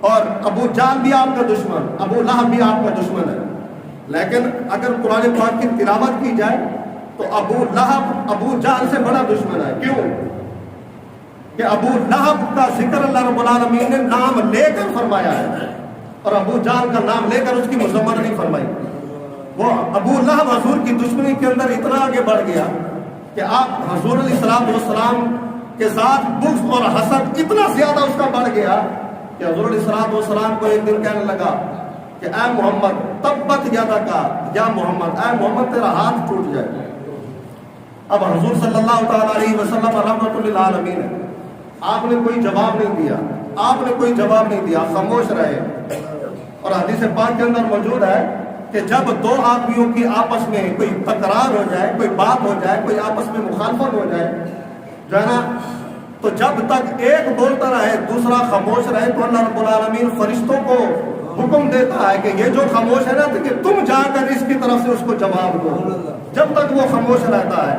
اور ابو جہل بھی آپ کا دشمن، ابو لہب بھی آپ کا دشمن ہے، لیکن اگر قرآن پاک کی تلاوت کی جائے تو ابو لہب ابو جہل سے بڑا دشمن ہے۔ کیوں؟ کہ ابو لہب کا ذکر اللہ رب العالمین نے نام لے کر فرمایا ہے اور ابو جہل کا نام لے کر اس کی مذمت نہیں فرمائی۔ وہ ابو لہب حضور کی دشمنی کے اندر اتنا آگے بڑھ گیا کہ آپ حضور علیہ السلام کے ساتھ بغض اور حسد اتنا زیادہ اس کا بڑھ گیا کہ حضور علیہ السلام کو ایک دن کہنے لگا کہ اے محمد تبت یدک یا محمد، اے محمد تیرا ہاتھ ٹوٹ جائے۔ اب حضور صلی اللہ تعالیٰ علیہ وسلم رحمۃ للعالمین ہے، آپ نے کوئی جواب نہیں دیا، آپ نے کوئی جواب نہیں دیا، خاموش رہے۔ اور حدیث پاک کے اندر موجود ہے کہ جب دو آدمیوں کی آپس میں کوئی تکرار ہو جائے، کوئی بات ہو جائے، کوئی آپس میں مخالفت ہو جائے جو ہے نا، تو جب تک ایک بولتا رہے دوسرا خاموش رہے تو اللہ رب العالمین فرشتوں کو حکم دیتا ہے کہ یہ جو خاموش ہے نا تو کہ تم جا کر اس کی طرف سے اس کو جواب دو۔ جب تک وہ خاموش رہتا ہے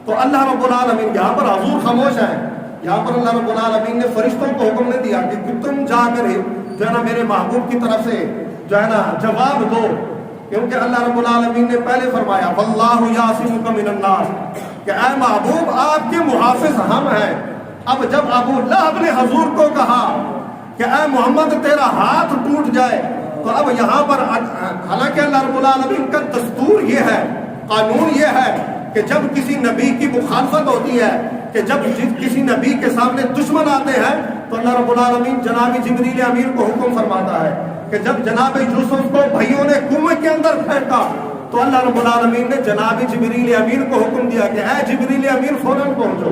تو اللہ رب العالمین، یہاں پر حضور خاموش ہے، یہاں پر اللہ رب العالمین نے فرشتوں کو حکم نہیں دیا کہ تم جا کر جو ہے نا میرے محبوب کی طرف سے جو ہے نا جواب دو، کیونکہ اللہ رب العالمین نے پہلے فرمایا واللہ یعصمک من الناس، کہ اے محبوب آپ کے محافظ ہم ہیں۔ اب جب ابو لہب نے حضور کو کہا کہ اے محمد تیرا ہاتھ ٹوٹ جائے، تو اب یہاں پر حالانکہ اللہ رب العالمین کا دستور یہ ہے، قانون یہ ہے کہ جب کسی نبی کی مخالفت ہوتی ہے، کہ جب کسی نبی کے سامنے دشمن آتے ہیں تو اللہ رب العالمین جناب جبریل امین کو حکم فرماتا ہے کہ جب جناب یوسف کو بھائیوں نے کنویں کے اندر پھینکا تو اللہ رب العالمین نے جناب جبریل امین کو حکم دیا کہ اے جبریل امین فوراً پہنچو۔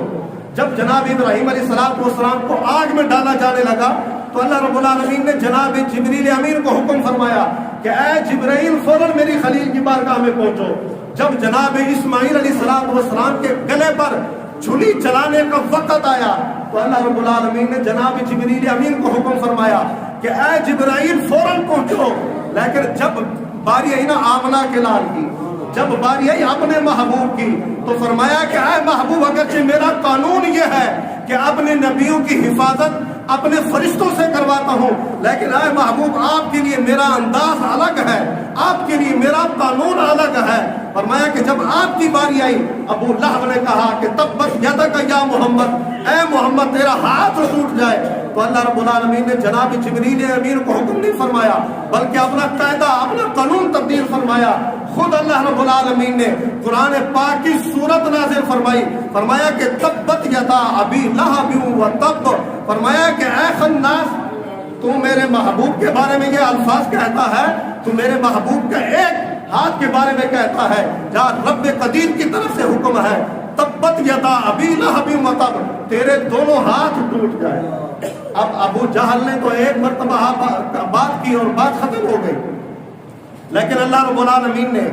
جب جناب ابراہیم علیہ السلام کو آگ میں ڈالا جانے لگا تو اللہ رب العالمین نے جناب جبریل امین کو حکم فرمایا کہ اے جبرائیل فوراً میری خلیل کی بارگاہ میں پہنچو۔ جب جناب اسماعیل علیہ السلام کے گلے پر چھری چلانے کا وقت آیا تو اللہ رب العالمین نے جناب جبریل امین کو حکم فرمایا کہ اے جبرائیل فوراً پہنچو۔ لیکن جب باری آئی نا آمنہ کے لال کی، جب باری آئی اپنے محبوب کی، تو فرمایا کہ اے محبوب اگرچہ میرا قانون یہ ہے کہ اپنے نبیوں کی حفاظت اپنے فرشتوں سے کرواتا ہوں، لیکن اے محبوب آپ کے لیے میرا انداز الگ ہے، آپ کے لیے میرا قانون الگ ہے۔ فرمایا کہ جب آپ کی باری آئی ابو لہب نے کہا کہ تبت یدک یا محمد، اے محمد تیرا ہاتھ ٹوٹ جائے، تو اللہ رب العالمین نے جناب جبریل امین کو حکم نہیں فرمایا بلکہ اپنا قاعدہ اپنا قانون تبدیل فرمایا۔ خود اللہ رب العالمین نے قرآن پاک کی سورت نازل فرمائی، فرمایا کہ تبت یدا ابی لہب و تب، فرمایا کہ اے خناس تو میرے محبوب کے بارے میں یہ الفاظ کہتا ہے، تو میرے محبوب کا ایک ہاتھ کے بارے میں کہتا ہے جہاں رب قدیر کی طرف سے حکم ہے تبت یدا ابی لہب و تب، تیرے دونوں ہاتھ ٹوٹ جائے۔ اب ابو جہل نے تو ایک مرتبہ بات کی اور بات ختم ہو گئی، لیکن اللہ رب العالمین نے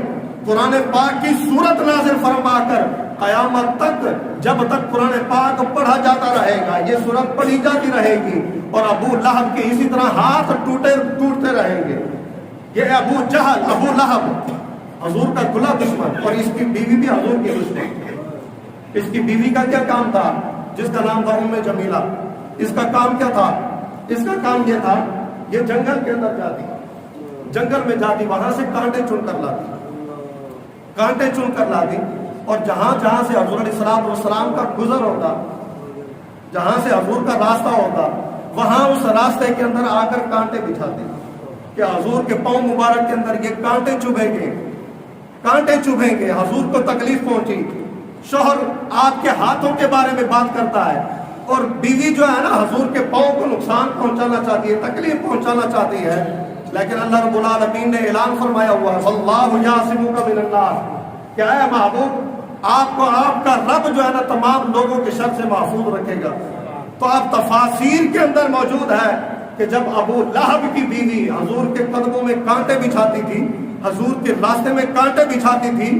قرآن پاک کی سورت نازل فرما کر قیامت تک جب تک قرآن پاک پڑھا جاتا رہے گا یہ سورت پڑھی جاتی رہے گی اور ابو لہب کے اسی طرح ہاتھ ٹوٹتے رہیں گے۔ یہ ابو جہل ابو لہب حضور کا کھلا دشمن اور اس کی بیوی بھی حضور کی دشمن۔ اس کی بیوی کا کیا کام تھا؟ جس کا نام تھا ام جمیلہ، اس کا کام کیا تھا؟ اس کا کام یہ تھا یہ جنگل کے اندر جاتی، جنگل میں جاتی، وہاں سے کانٹے چن کر لاتی اور جہاں جہاں سے حضور علیہ السلام کا گزر ہوتا، جہاں سے حضور کا راستہ ہوتا، وہاں اس راستے کے اندر آ کر کانٹے بچھاتے کہ حضور کے پاؤں مبارک کے اندر یہ کانٹے چبھیں گے، حضور کو تکلیف پہنچی۔ شوہر آپ کے ہاتھوں کے بارے میں بات کرتا ہے اور بیوی جو ہے نا حضور کے پاؤں کو نقصان پہنچانا چاہتی ہے، تکلیف پہنچانا چاہتی ہے، لیکن اللہ رب العالمین نے اعلان فرمایا ہوا ہے واللہ یعصمک من الناس، کہ اے محبوب آپ کو آپ کا رب جو ہے نا تمام لوگوں کے شر سے محفوظ رکھے گا۔ تو اب تفاسیر کے اندر موجود ہے کہ جب ابو لہب کی بیوی حضور کے قدموں میں کانٹے بچھاتی تھی، حضور کے راستے میں کانٹے بچھاتی تھی،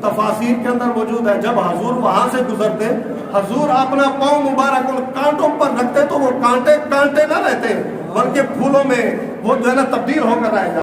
تفاسیر کے اندر موجود ہے جب حضور وہاں سے گزرتے حضور اپنا پاؤں مبارک ان کانٹوں پر رکھتے تو وہ کانٹے نہ رہتے بلکہ پھولوں میں وہ جو ہے نا تبدیل ہو کر رہ جاتے۔